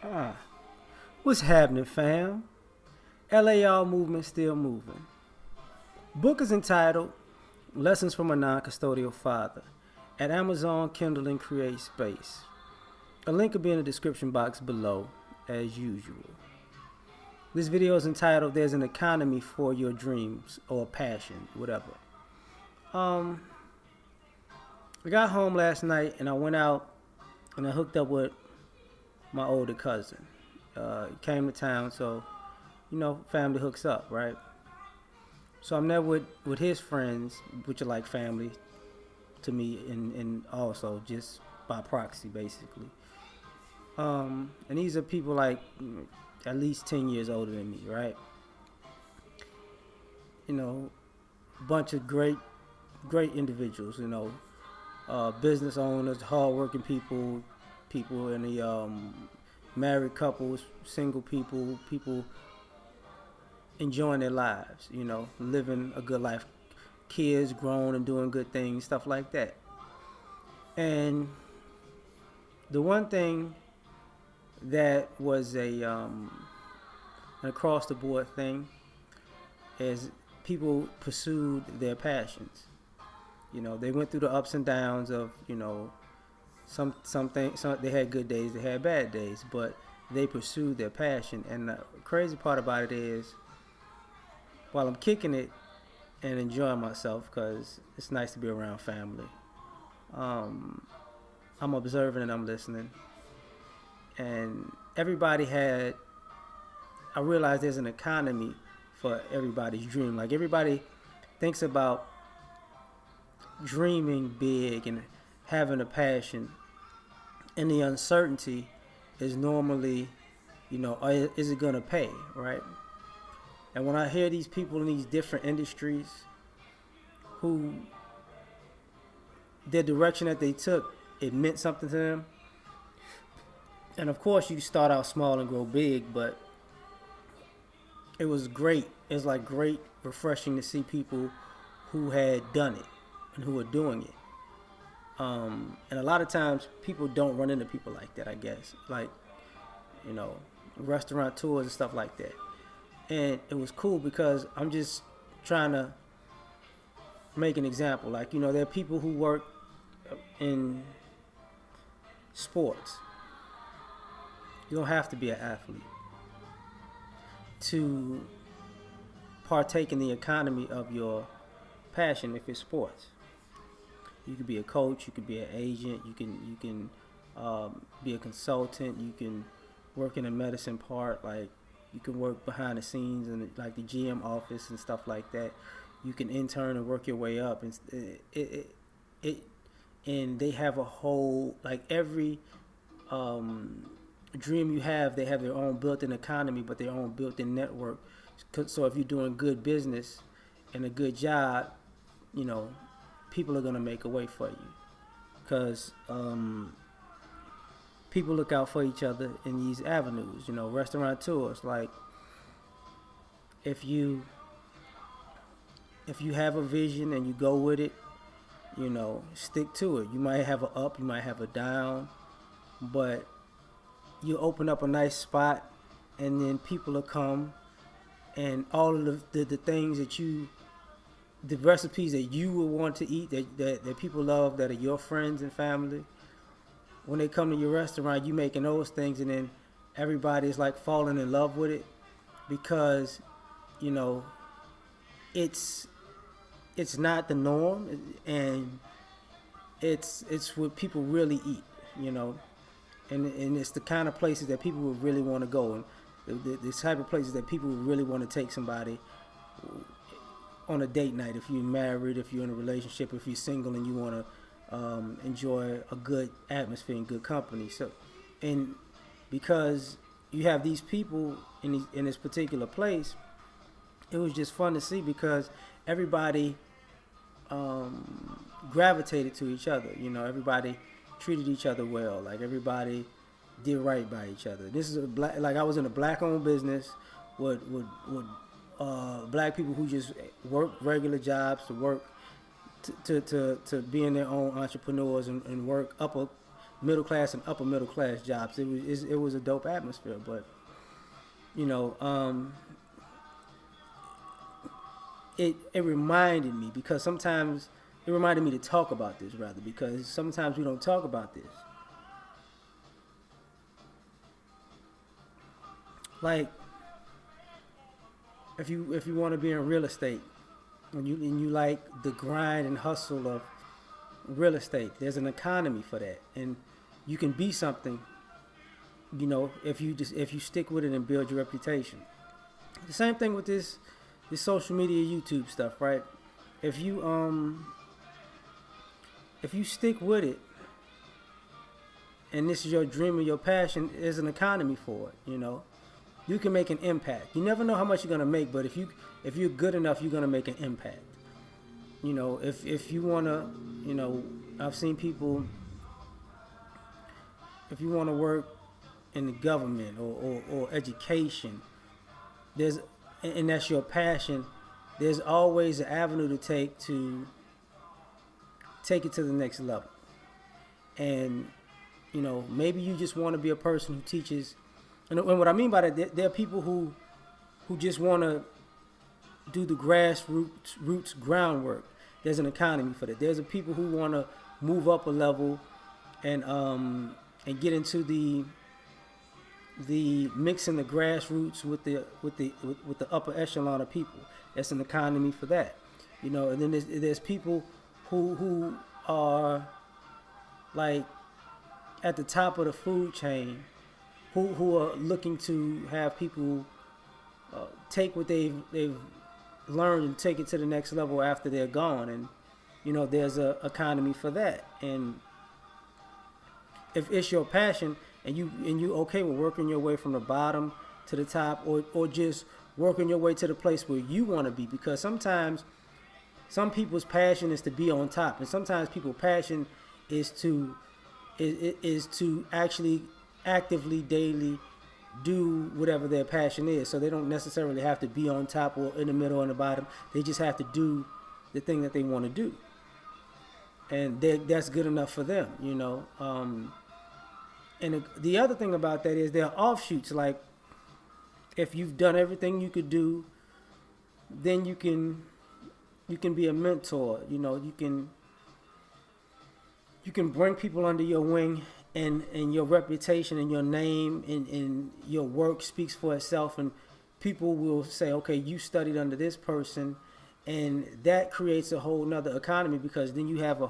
Ah, what's happening, fam? L.A.R movement still moving. Book is entitled Lessons from a Non-Custodial Father at Amazon Kindle and Create Space. A link will be in the description box below, as usual. This video is entitled There's an Economy for Your Dreams or Passion, whatever. Um, I got home last night and I went out and I hooked up with my older cousin. He came to town, so family hooks up, right? So I'm there with his friends, which are like family to me, and also just by proxy, basically. And these are people like at least 10 years older than me, right? You know, bunch of great individuals. Business owners, hardworking people, people in the married couples, single people enjoying their lives, living a good life, kids grown and doing good things, stuff like that. And the one thing that was an across the board thing is people pursued their passions. They went through the ups and downs of, some they had good days, they had bad days, but they pursued their passion. And the crazy part about it is, while I'm kicking it and enjoying myself, because it's nice to be around family, um, I'm observing and I'm listening. And everybody had, I realized there's an economy for everybody's dream. Like everybody thinks about dreaming big and having a passion, and the uncertainty is normally, is it gonna pay, right? And when I hear these people in these different industries who their direction that they took, it meant something to them. And of course, you start out small and grow big, but it was great. It was like great, refreshing to see people who had done it and who were doing it. And a lot of times, people don't run into people like that. I guess, like you know, restaurant tours and stuff like that. And it was cool because I'm just trying to make an example. Like there are people who work in sports. You don't have to be an athlete to partake in the economy of your passion if it's sports. You could be a coach, you could be an agent, you can be a consultant, you can work in a medicine part, like you can work behind the scenes in like the GM office and stuff like that. You can intern and work your way up, and it and they have a whole like every um, dream you have, they have their own built-in economy, but their own built-in network. So if you're doing good business and a good job, you know, people are gonna make a way for you because people look out for each other in these avenues. Restaurant tours. Like if you if you have a vision and you go with it, stick to it. You might have a up, you might have a down, but you open up a nice spot, and then people will come, and all of the things that the recipes that you would want to eat that people love that are your friends and family, when they come to your restaurant, you making those things, and then everybody's like falling in love with it because you know it's it's not the norm, and it's what people really eat, you know, and it's the kind of places that people would really want to go, and the type of places that people would really want to take somebody on a date night. If you're married, if you're in a relationship, if you're single and you want to enjoy a good atmosphere and good company. So, and because you have these people in this particular place, it was just fun to see because everybody gravitated to each other. Everybody treated each other well. Like everybody did right by each other. This is a black. Like I was in a black-owned business with black people who just work regular jobs to work to being their own entrepreneurs and work up middle class and upper middle class jobs. It was a dope atmosphere, but you know, it reminded me because sometimes it reminded me to talk about this rather because sometimes we don't talk about this. Like if you want to be in real estate and you like the grind and hustle of real estate, there's an economy for that, and you can be something. You know, if you stick with it and build your reputation. The same thing with this social media YouTube stuff, right? If you stick with it and this is your dream or your passion, there's an economy for it, you know. You can make an impact. You never know how much you're gonna make, but if you're good enough, you're gonna make an impact. You know, if you wanna, you know, I've seen people. If you want to work in the government or education, there's and that's your passion. There's always an avenue to take it to the next level. And you know, maybe you just want to be a person who teaches. And what I mean by that, there are people who just want to do the grassroots groundwork. There's an economy for that. There's a people who want to move up a level and get into the mixing the grassroots with the upper echelon of people. That's an economy for that, you know. And then there's people who are like at the top of the food chain, who are looking to have people take what they've learned and take it to the next level after they're gone. And you know, there's a economy for that. And if it's your passion and you okay with working your way from the bottom to the top, or just working your way to the place where you want to be, because sometimes some people's passion is to be on top, and sometimes people's passion is to actually actively daily do whatever their passion is. So they don't necessarily have to be on top or in the middle or in the bottom. They just have to do the thing that they want to do, and that's good enough for them, you know. And the other thing about that is there are offshoots. Like if you've done everything you could do, then you can be a mentor. You know, you can bring people under your wing, and your reputation and your name and your work speaks for itself, and people will say, okay, you studied under this person, and that creates a whole nother economy, because then you have a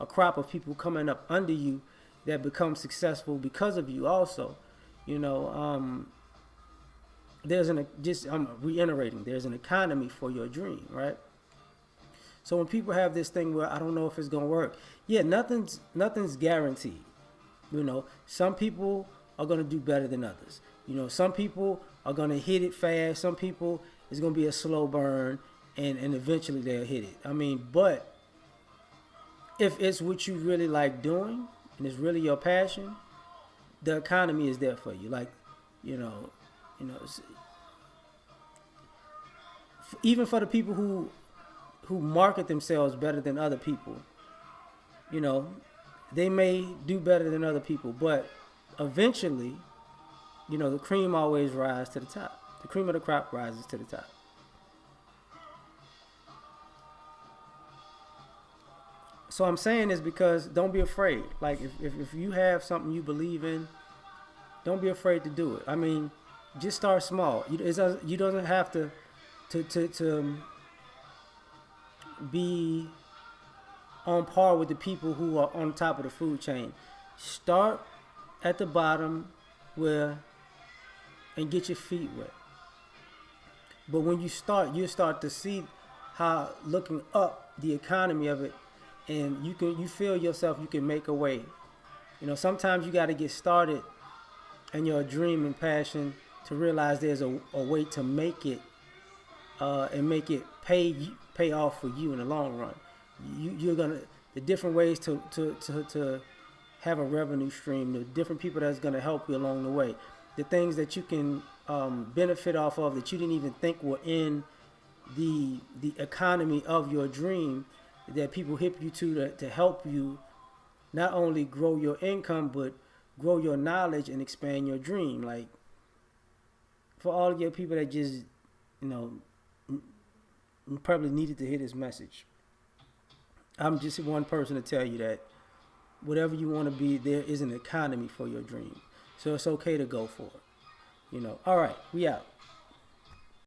crop of people coming up under you that become successful because of you also. You know, I'm reiterating, there's an economy for your dream, right? So when people have this thing where I don't know if it's gonna work, yeah, nothing's guaranteed. You know, some people are gonna do better than others. You know, some people are gonna hit it fast. Some people it's gonna be a slow burn, and eventually they'll hit it. I mean, but if it's what you really like doing and it's really your passion, the economy is there for you. Like, you know, even for the people who market themselves better than other people, you know, they may do better than other people, but eventually, you know, the cream always rises to the top. The cream of the crop rises to the top. So I'm saying this because don't be afraid. Like if you have something you believe in, don't be afraid to do it. I mean, just start small. You don't have to be on par with the people who are on top of the food chain. Start at the bottom and get your feet wet. But when you start to see how looking up the economy of it, and you feel yourself, you can make a way. You know, sometimes you got to get started in your dream and passion to realize there's a way to make it and make it pay off for you in the long run. You're gonna the different ways to have a revenue stream, the different people that's gonna help you along the way, the things that you can benefit off of that you didn't even think were in the economy of your dream, that people hip you to help you not only grow your income, but grow your knowledge and expand your dream. Like for all of your people that just, you know, probably needed to hear this message. I'm just one person to tell you that whatever you want to be, there is an economy for your dream. So it's okay to go for it. You know. All right, we out.